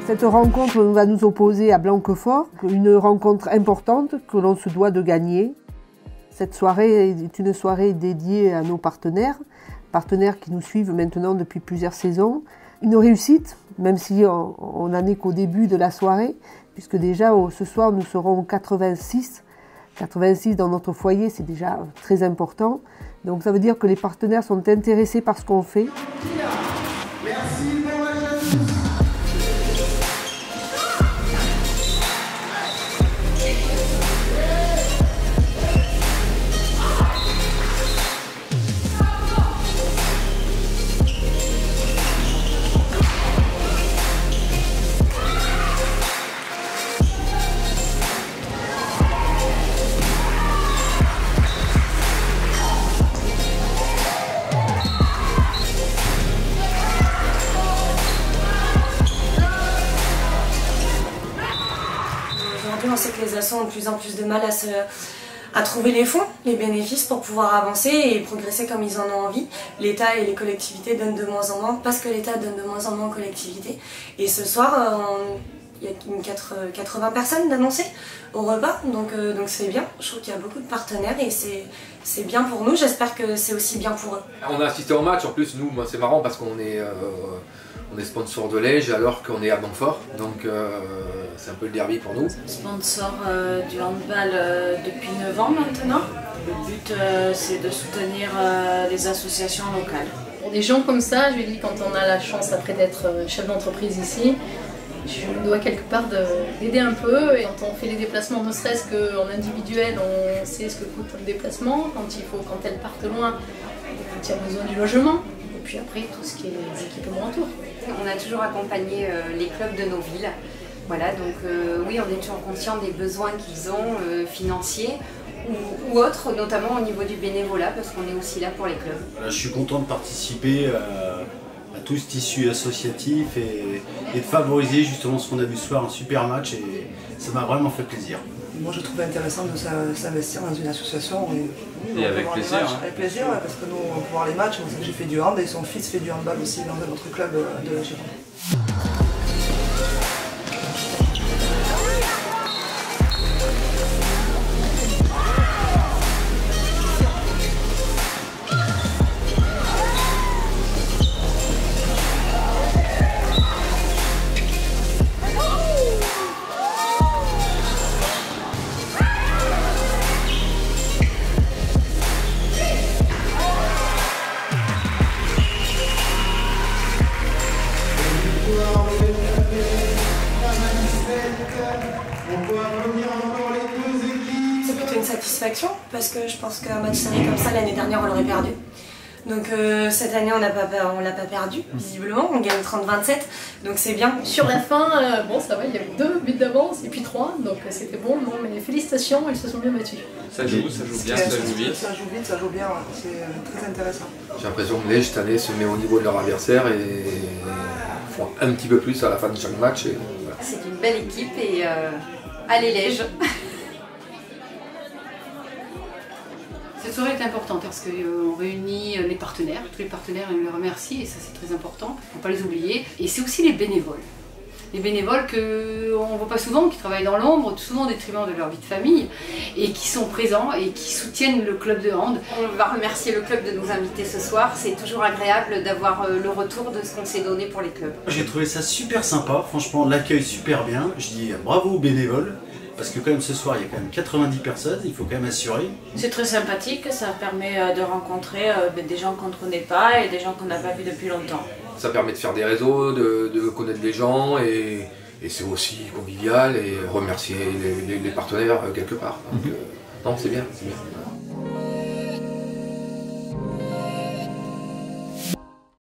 Cette rencontre va nous opposer à Blanquefort, une rencontre importante que l'on se doit de gagner. Cette soirée est une soirée dédiée à nos partenaires qui nous suivent maintenant depuis plusieurs saisons. Une réussite, même si on n'en est qu'au début de la soirée, puisque déjà ce soir nous serons 86. 86 dans notre foyer, c'est déjà très important. Donc ça veut dire que les partenaires sont intéressés par ce qu'on fait. Merci pour la jeunesse. On sait que les assos ont de plus en plus de mal à trouver les fonds, les bénéfices pour pouvoir avancer et progresser comme ils en ont envie. L'État et les collectivités donnent de moins en moins parce que l'État donne de moins en moins aux collectivités. Et ce soir, il y a 80 personnes d'annoncées au repas, donc c'est bien. Je trouve qu'il y a beaucoup de partenaires et c'est bien pour nous. J'espère que c'est aussi bien pour eux. On a assisté au match, en plus nous, c'est marrant parce qu'on est sponsor de Lège alors qu'on est à Blanquefort, donc c'est un peu le derby pour nous. Sponsor du handball depuis 9 ans maintenant. Le but c'est de soutenir les associations locales. Pour des gens comme ça, je lui dis, quand on a la chance après d'être chef d'entreprise ici, je me dois quelque part d'aider un peu. Et quand on fait les déplacements, ne serait-ce qu'en individuel, on sait ce que coûte le déplacement, quand elles partent loin, quand il y a besoin du logement. Et puis après, tout ce qui est les équipements autour. On a toujours accompagné les clubs de nos villes. Voilà, donc oui, on est toujours conscient des besoins qu'ils ont, financiers ou autres, notamment au niveau du bénévolat, parce qu'on est aussi là pour les clubs. Je suis content de participer à tout ce tissu associatif et de favoriser justement ce qu'on a vu ce soir, un super match, et ça m'a vraiment fait plaisir. Moi je trouve intéressant de s'investir dans une association. Et avec plaisir. Avec plaisir, ouais, parce que nous on peut voir les matchs. Moi j'ai fait du hand et son fils fait du handball aussi dans notre club de chez nous. C'est plutôt une satisfaction parce que je pense qu'un match serré comme ça l'année dernière on l'aurait perdu. Donc cette année on l'a pas perdu visiblement, on gagne 30-27, donc c'est bien. Sur la fin, bon ça va, il y a eu 2 buts d'avance et puis 3, donc c'était bon, non, mais félicitations, ils se sont bien battus. Ça joue bien, ça joue vite. Ça joue vite, ça joue bien, c'est très intéressant. J'ai l'impression que Lège cette année se met au niveau de leur adversaire et font un petit peu plus à la fin de chaque match. Voilà. C'est une belle équipe et allez Lège. Cette soirée est importante parce qu'on réunit les partenaires, tous les partenaires, on les remercie et ça c'est très important, il ne faut pas les oublier. Et c'est aussi les bénévoles. Les bénévoles qu'on ne voit pas souvent, qui travaillent dans l'ombre, souvent au détriment de leur vie de famille, et qui sont présents et qui soutiennent le club de hand. On va remercier le club de nous inviter ce soir, c'est toujours agréable d'avoir le retour de ce qu'on s'est donné pour les clubs. J'ai trouvé ça super sympa, franchement l'accueil super bien, je dis bravo aux bénévoles. Parce que quand même ce soir il y a quand même 90 personnes, il faut quand même assurer. C'est très sympathique, ça permet de rencontrer des gens qu'on ne connaît pas et des gens qu'on n'a pas vus depuis longtemps. Ça permet de faire des réseaux, de connaître des gens et c'est aussi convivial et remercier les partenaires quelque part. Donc, non, c'est bien, c'est bien.